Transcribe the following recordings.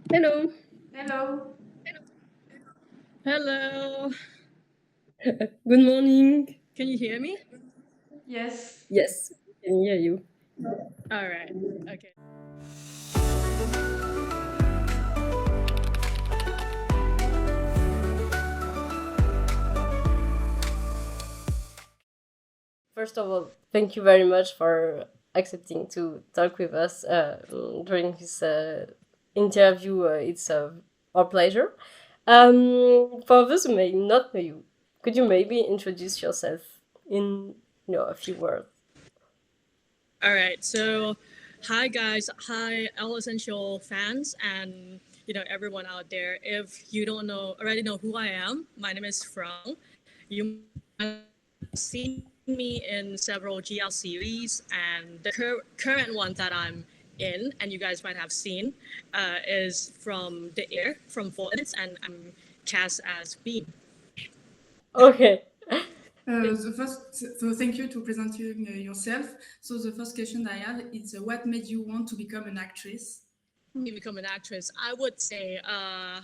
Hello. Hello. Hello. Good morning. Can you hear me? Yes. Yes, I can hear you. All right. Okay. First of all, thank you very much for accepting to talk with us during this interview. It's our pleasure. For those who may not know you, could you maybe introduce yourself in a few words? All right. So, hi guys. Hi, all essential fans, and everyone out there. If you don't already know who I am, my name is Frung. You might have seen me in several GL series, and the current one that I'm in, and you guys might have seen, is from The Air from 4 minutes, and I'm cast as Beam. Okay. So thank you to presenting yourself. So the first question I have is what made you want to become an actress? Me become an actress, I would say I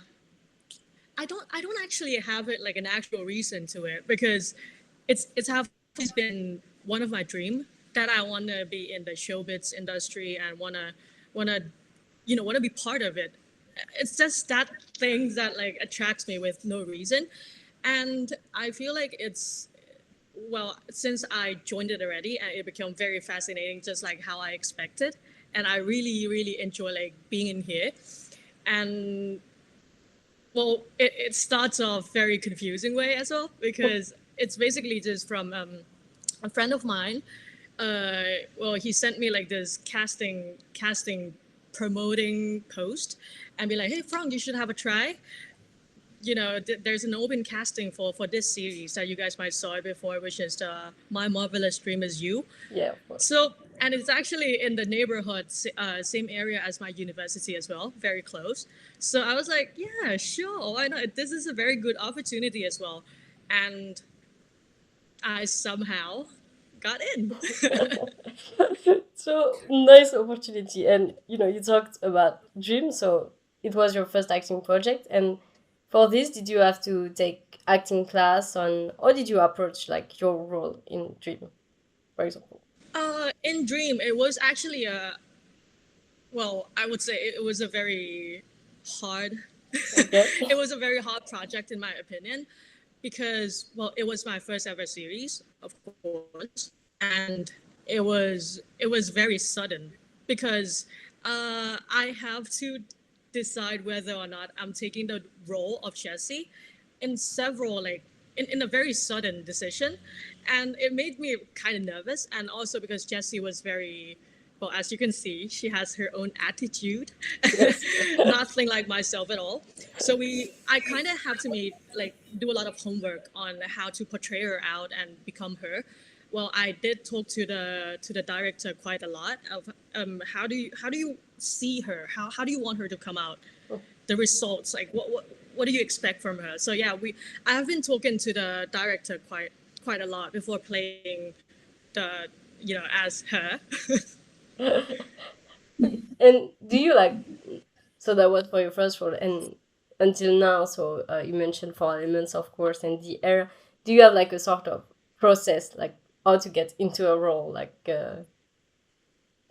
don't actually have it like an actual reason to it because it's have always been one of my dream that I want to be in the showbiz industry and want to be part of it. It's just that thing that like attracts me with no reason, and I feel like it's well, since I joined it already, and it became very fascinating, just like how I expected, and I really really enjoy like being in here. And well, it starts off very confusing way as well because it's basically just from a friend of mine. Well, he sent me like this casting promoting post and be like, hey Frank, you should have a try. There's an open casting for this series that you guys might saw it before, which is the My Marvelous Dream Is You. Yeah, of course. So, and it's actually in the neighborhood, same area as my university as well, very close. So I was like, yeah, sure, why not? This is a very good opportunity as well. And I somehow got in. So nice opportunity, and you talked about dream, so it was your first acting project, and for this did you have to take acting class on, or did you approach like your role in dream, for example? In Dream, it was actually well, I would say it was a very hard, Okay. it was a very hard project in my opinion because well it was my first ever series of course, and it was very sudden because I have to decide whether or not I'm taking the role of Jesse in several like in a very sudden decision, and it made me kind of nervous, and also because Jesse was very well, as you can see, she has her own attitude, Yes. nothing like myself at all. So I kind of have to do a lot of homework on how to portray her out and become her. Well, I did talk to the director quite a lot of how do you see her? How do you want her to come out? The results, like what do you expect from her? So yeah, I have been talking to the director quite a lot before playing the as her. And do you like, so that was for your first role, and until now, so you mentioned 4 elements, of course, and the air. Do you have like a sort of process, like how to get into a role, like you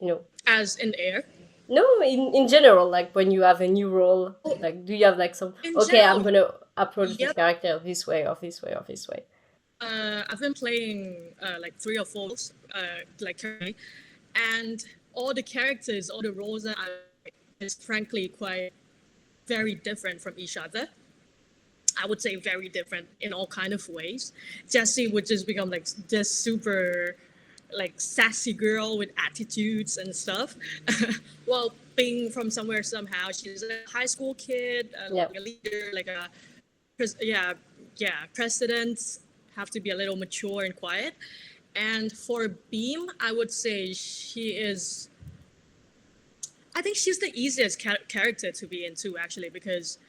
know As in air. no, in general, like when you have a new role, like do you have like some, In okay, general, I'm gonna approach this yep. character this way or this way or this way? I've been playing like three or four roles, like currently, and all the characters, all the roles that I is frankly quite very different from each other. I would say very different in all kind of ways. Jessie would just become like this super like sassy girl with attitudes and stuff. Well, being from somewhere somehow, she's a high school kid, Yeah. like a leader, like a yeah, yeah. Presidents have to be a little mature and quiet. And for Beam, I would say she is. I think she's the easiest character to be into actually because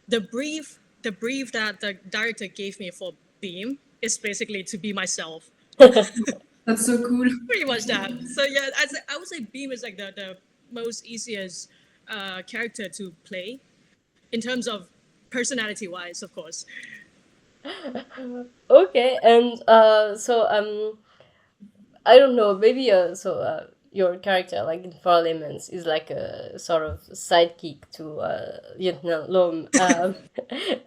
the brief that the director gave me for Beam is basically to be myself. That's so cool. Pretty much that. So yeah, I would say Beam is like the most easiest character to play in terms of personality wise, of course. Okay, and I don't know, maybe your character, like in Four Elements, is like a sort of sidekick to Lieutenant Lom. Do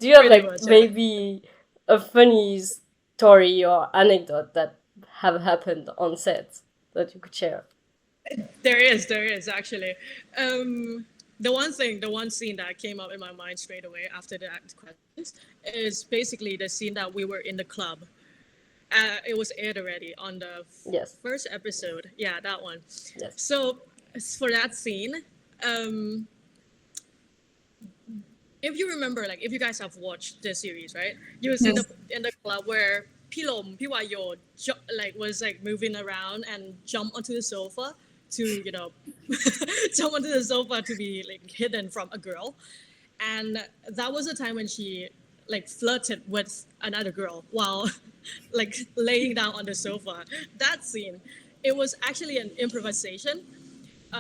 you have Pretty like much, yeah. maybe a funny story or anecdote that have happened on set that you could share? There is actually. The one scene that came up in my mind straight away after that questions is basically the scene that we were in the club. It was aired already on the Yes, first episode. Yeah, that one. yes. So for that scene, if you remember, like if you guys have watched the series, right? You will see Yes. in the club where Pilom Piwayo was like moving around and jump onto the sofa to jump onto the sofa to be like hidden from a girl, and that was the time when she like flirted with another girl while like laying down on the sofa. That scene, it was actually an improvisation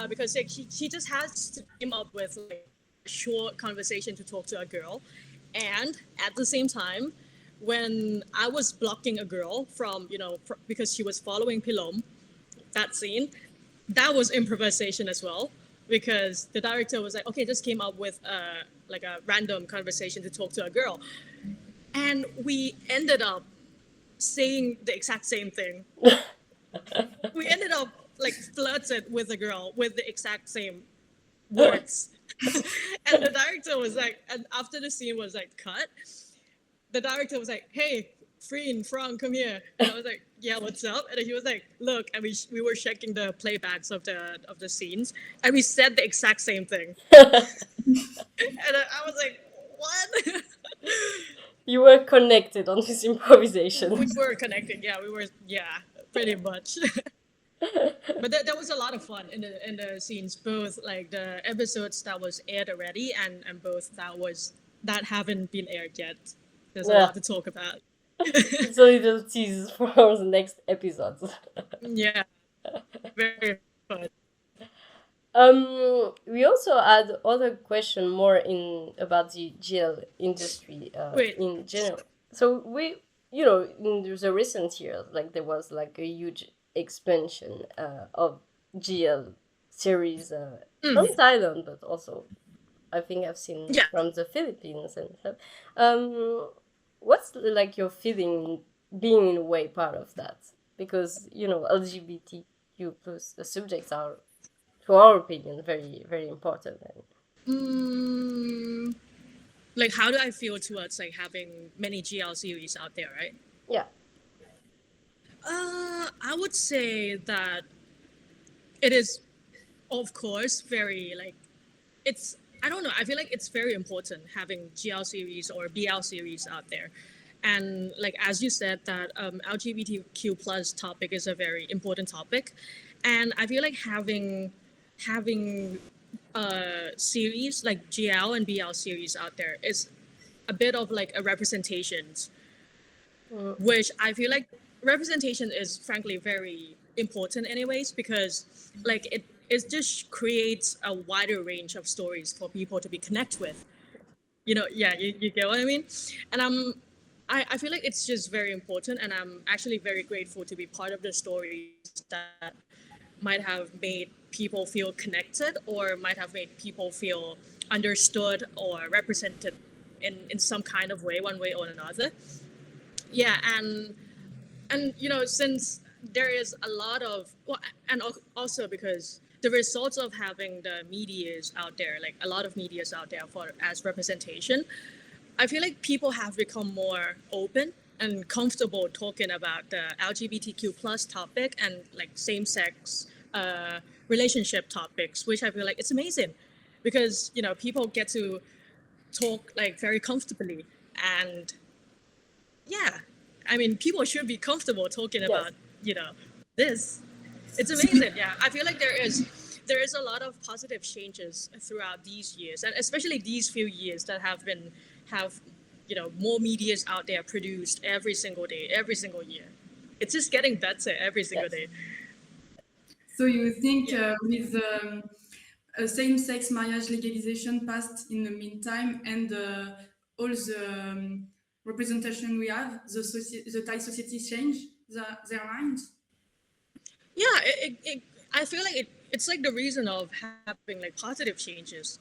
because like, she just has to came up with like a short conversation to talk to a girl, and at the same time, when I was blocking a girl from because she was following Pilom, that scene, that was improvisation as well because the director was like, okay, just came up with like a random conversation to talk to a girl, and we ended up saying the exact same thing. We ended up like flirted with a girl with the exact same words. And the director was like, and after the scene was like cut, the director was like, hey, Frung, come here. And I was like, yeah, what's up? And he was like, look, and we were checking the playbacks of the scenes, and we said the exact same thing. And I was like, what? You were connected on this improvisation. We were connected, yeah, pretty much. But there was a lot of fun in the scenes, both like the episodes that was aired already and both that haven't been aired yet. There's a Yeah. lot to talk about. It's a little tease for the next episodes. Yeah, very fun. We also had other question more in about the GL industry Wait. in general. So in the recent years, like there was like a huge expansion of GL series from Thailand, but also I think I've seen Yeah. from the Philippines and stuff. What's like your feeling being in a way part of that? Because LGBTQ plus subjects are, to our opinion, very very important. Like, how do I feel towards like having many GL series out there, right? Yeah. I would say that it is, of course, very like it's. I don't know. I feel like it's very important having GL series or BL series out there, and like as you said, that LGBTQ plus topic is a very important topic, and I feel like having series like GL and BL series out there is a bit of like a representations, which I feel like representation is frankly very important anyways because like it just creates a wider range of stories for people to be connect with. You get what I mean? And I feel like it's just very important, and I'm actually very grateful to be part of the stories that might have made people feel connected or might have made people feel understood or represented in some kind of way, one way or another. Yeah, and since there is a lot of and also because the results of having the medias out there, like a lot of medias out there for as representation, I feel like people have become more open and comfortable talking about the LGBTQ plus topic and like same sex relationship topics, which I feel like it's amazing because people get to talk like very comfortably, and yeah, I mean people should be comfortable talking about this. It's amazing. Yeah, I feel like there is a lot of positive changes throughout these years, and especially these few years that have more medias out there produced every single day, every single year. It's just getting better every single day. So you think same-sex marriage legalization passed in the meantime, and all the representation we have, the Thai society change their minds. Yeah, I feel like it's like the reason of having like positive changes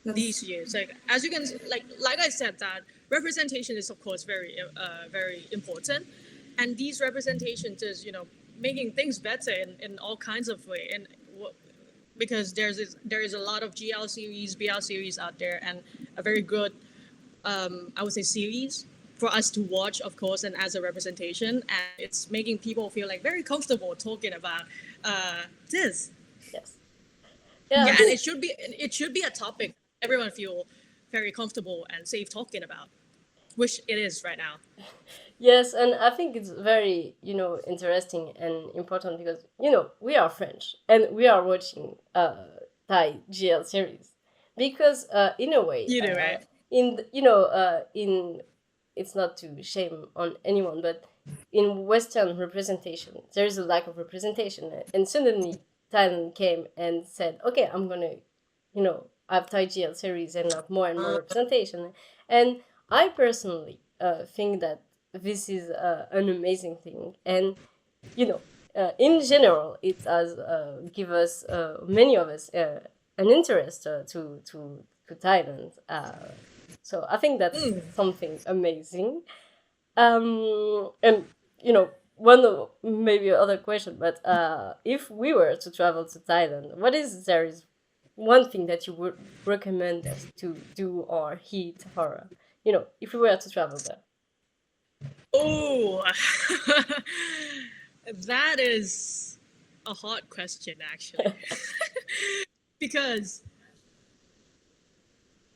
these years. Like as you can like I said, that representation is of course very important, and these representations is making things better in all kinds of way. And because there is a lot of GL series, BL series out there, and a very good I would say series for us to watch, of course, and as a representation, and it's making people feel like very comfortable talking about this. Yes. Yeah, Yeah. and it should be a topic everyone feel very comfortable and safe talking about, which it is right now. Yes, and I think it's very, interesting and important because, we are French and we are watching Thai GL series because, in a way, You do, right? in it's not to shame on anyone, but in Western representation, there is a lack of representation, and suddenly Thailand came and said, "Okay, I'm gonna, have Thai GL series and have more and more representation," and I personally think that this is an amazing thing, and in general, it has give us many of us an interest to Thailand. So I think that's something amazing. And one maybe other question, but if we were to travel to Thailand, there is one thing that you would recommend us to do or eat, or if we were to travel there? Oh, that is a hard question actually, because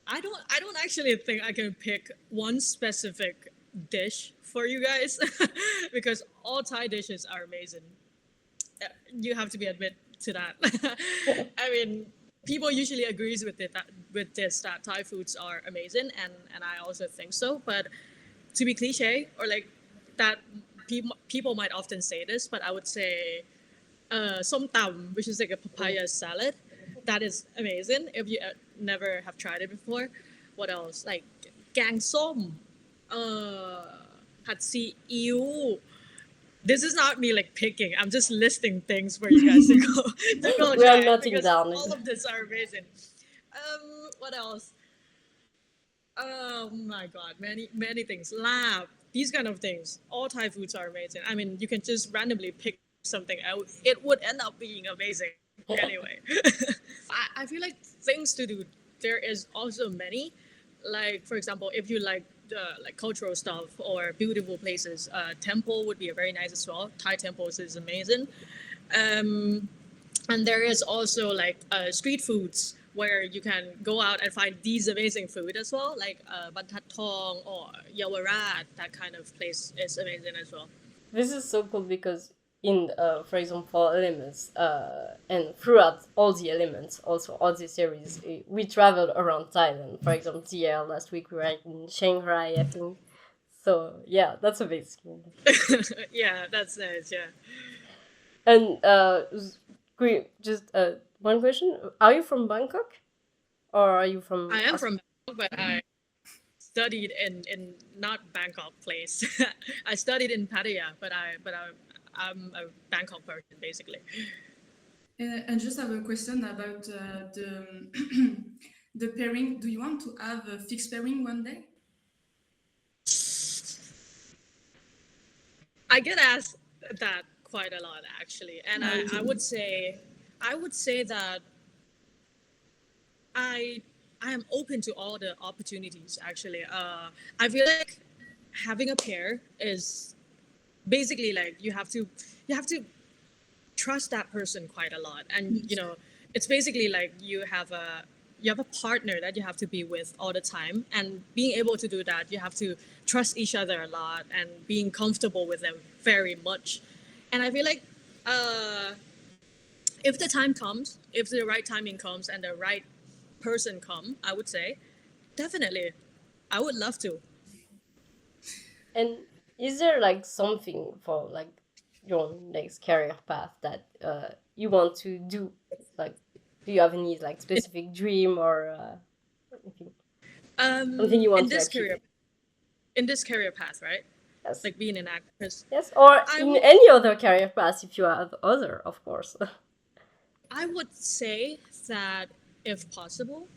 I don't actually think I can pick one specific dish for you guys because all Thai dishes are amazing. You have to be admit to that. I mean, people usually agrees with it that with this that Thai foods are amazing, and I also think so. But to be cliche or like that, people might often say this, but I would say som tam, which is like a papaya salad. That is amazing if you never have tried it before. What else? Like gang som, had see ew. This is not me like picking. I'm just listing things for you guys to go to go We are try noting because down. all of this are amazing. What else? Oh my god, many things. Lab, these kind of things. All Thai foods are amazing. I mean, you can just randomly pick something out. It would end up being amazing anyway. I feel like things to do. There is also many. Like for example, if you like cultural stuff or beautiful places, temple would be a very nice as well. Thai temples is amazing. Um, and there is also like street foods where you can go out and find these amazing food as well, like Bantat Tong or Yawarat. That kind of place is amazing as well. This is so cool because in for example elements and throughout all the elements, also all the series, we traveled around Thailand. For example, yeah, last week we were in Shanghai, I think. So yeah, that's amazing. Yeah, that's nice. Yeah, And just one question: are you from Bangkok or are you from? I am from Bangkok, but I studied in not Bangkok place. I studied in Pattaya, but I'm a Bangkok person basically. And just have a question about the the pairing. Do you want to have a fixed pairing one day? I get asked that quite a lot actually, and I would say that I I am open to all the opportunities actually. I feel like having a pair is basically like you have to trust that person quite a lot, and it's basically like you have a partner that you have to be with all the time, and being able to do that you have to trust each other a lot and being comfortable with them very much. And I feel like uh, if the time comes, if the right timing comes and the right person come, I would say definitely I would love to. And is there like something for like your next career path that you want to do, like Do you have any like specific dream or anything? Something you want In to this achieve? career path, right? Yes. Like being an actress. Yes, or I in would any other career path if you have other, of course. I would say that if possible,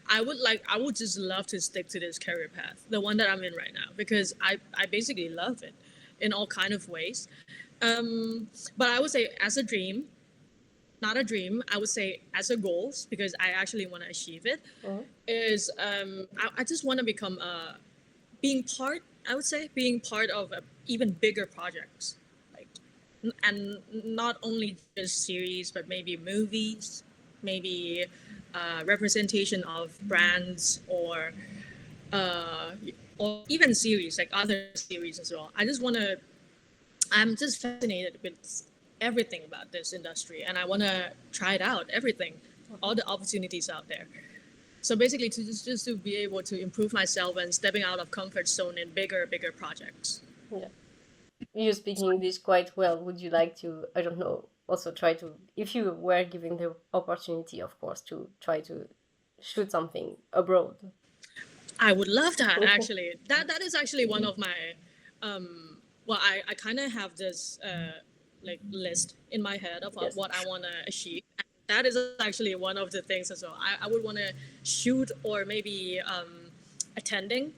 I would just love to stick to this career path, the one that I'm in right now, because I basically love it in all kind of ways. But I would say as a dream, not a dream, I would say as a goals, because I actually want to achieve it, Mhm. is I just want to become being part, I would say, being part of even bigger projects, like, and not only just series, but maybe movies, maybe representation of brands, uh, or even series, like other series as well. I'm just fascinated with everything about this industry, and I want to try it out, everything, all the opportunities out there. So basically, to just to be able to improve myself and stepping out of comfort zone in bigger projects. Yeah. You speak English quite well. Would you like to, I don't know, also try to, if you were given the opportunity, of course, to try to shoot something abroad? I would love that actually. That is actually one of my well, I kind of have this like list in my head of Yes. what I want to achieve. And that is actually one of the things as well. I would want to shoot or maybe attending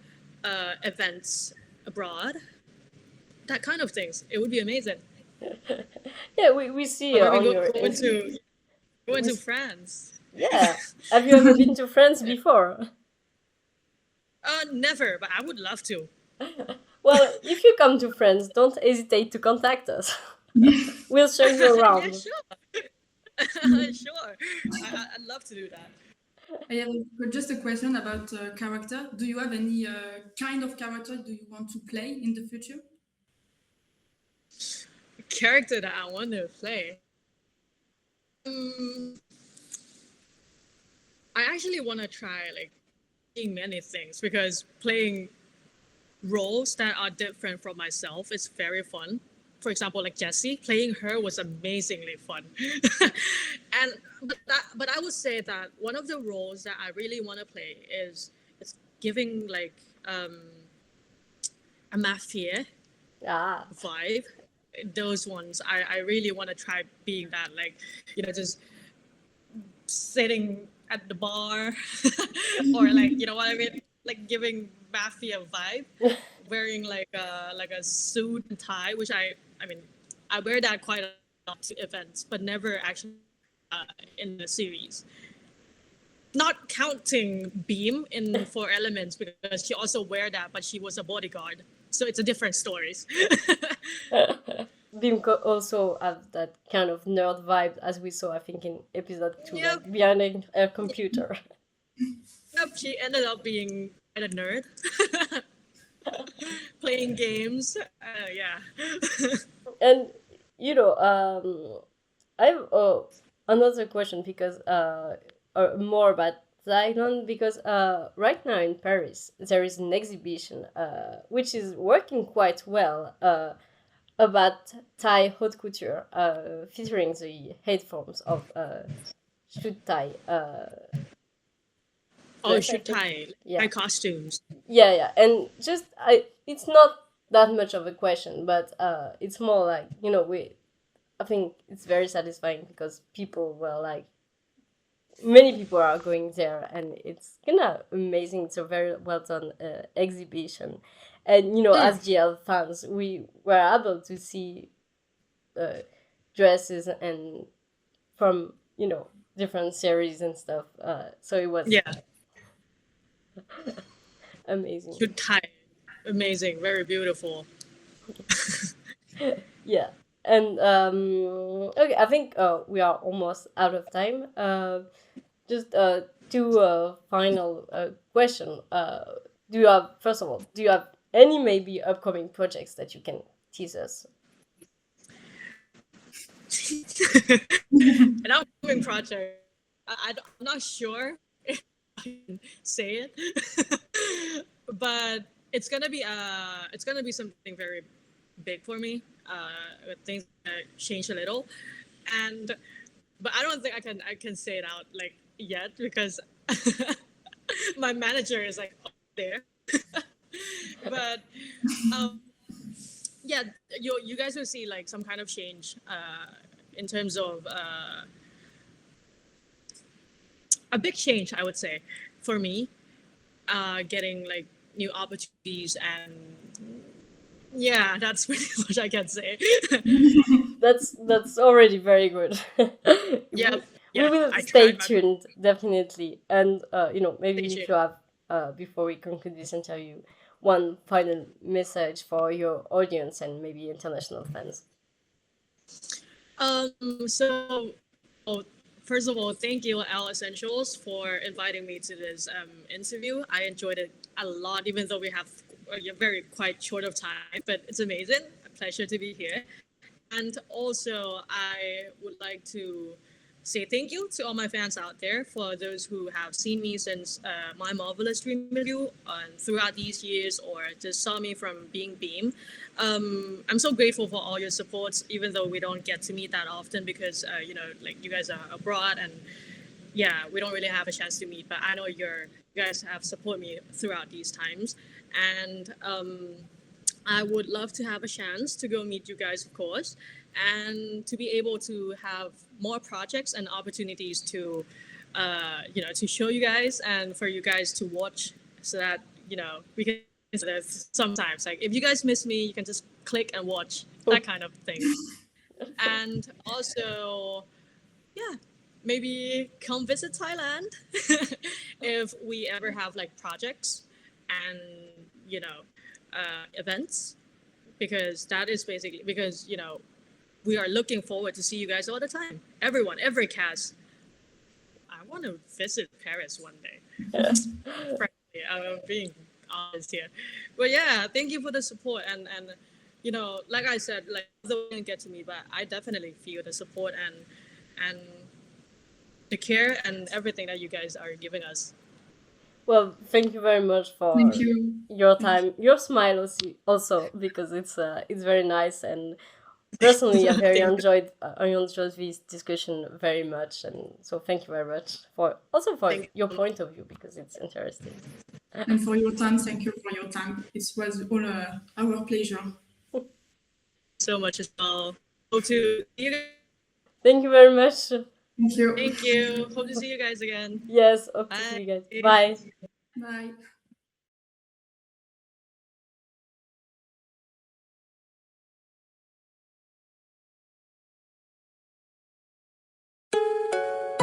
events abroad, that kind of things. It would be amazing. Yeah, we see Or maybe on your go into we, France. yeah. Have you ever been to France before? Never, but I would love to. Well, if you come to France, don't hesitate to contact us. We'll show you Yeah, around. sure. Sure. I'd love to do that. I have just a question about character. Do you have any kind of character do you want to play in the future? Character that I want to play. Um, I actually want to try like doing many things, because playing roles that are different from myself is very fun. For example, like Jessie, playing her was amazingly fun. And but I would say that one of the roles that I really want to play is giving like a mafia Ah, vibe. Those ones I really want to try being that, like, just sitting at the bar or like, you know what I mean, like giving mafia vibe, wearing like a suit and tie, which I mean I wear that quite a lot to events, but never actually in the series. Not counting Beam in Four Elements, because she also wear that, but she was a bodyguard, so it's a different stories. Bimco also have that kind of nerd vibe, as we saw, I think, in episode 2, Yep. like behind a computer. Yep, she ended up being quite a nerd. Playing games. Yeah. And, I have another question, because more about Thailand, because right now in Paris there is an exhibition which is working quite well about Thai haute couture, featuring the headphones of Shoot Thai. Oh, I should think, tie yeah, costumes. yeah, and just it's not that much of a question, but it's more like, I think it's very satisfying, because people were like, many people are going there, and it's kind of amazing. It's a very well done exhibition, and as GL fans, we were able to see dresses and from different series and stuff. So it was Yeah, amazing. should tie. Amazing, very beautiful. Yeah, and okay, I think we are almost out of time. Just two final question. Do you have, first of all, do you have any maybe upcoming projects that you can tease us? An upcoming project. I'm not sure if I can say it, but it's gonna be something very big for me. Things change a little, and but I don't think I can say it out like yet because my manager is like up there. But um, yeah, you guys will see like some kind of change in terms of a big change, I would say, for me, getting like new opportunities and yeah, that's pretty much I can say. That's already very good. Yeah, We yeah, will I stay tried my best. tuned definitely, and maybe Thank if you. you have before we conclude this interview, one final message for your audience and maybe international fans. So, oh, first of all, thank you, Al Essentials, for inviting me to this interview. I enjoyed it a lot, even though we have a very quite short of time, but it's amazing. A pleasure to be here. And also, I would like to say thank you to all my fans out there, for those who have seen me since my marvelous dream interview and throughout these years, or just saw me from being Beam. I'm so grateful for all your supports, even though we don't get to meet that often because like you guys are abroad and yeah, we don't really have a chance to meet. But I know you guys have supported me throughout these times, and I would love to have a chance to go meet you guys, of course, and to be able to have more projects and opportunities to, to show you guys and for you guys to watch, so that we can. Sometimes, like if you guys miss me, you can just click and watch that kind of thing. And also, yeah, maybe come visit Thailand if we ever have like projects and events, because that is basically because we are looking forward to see you guys all the time. Everyone, every cast. I want to visit Paris one day. Frankly, I'm being honest here, but yeah, thank you for the support and like I said, like though you didn't get to me, but I definitely feel the support and the care and everything that you guys are giving us. Well, thank you very much Thank for you. your Thank time, your smile also because it's very nice, and personally Thank you. I enjoyed this discussion very much, and so thank you very much for also for Thank your you point of view because it's interesting. And for your time, thank you for your time. It was all our pleasure. so much as well. Hope to see you guys. Thank you very much. Thank you. Thank you. Hope to see you guys again. Yes, hope to see Bye. you guys. Bye. Bye.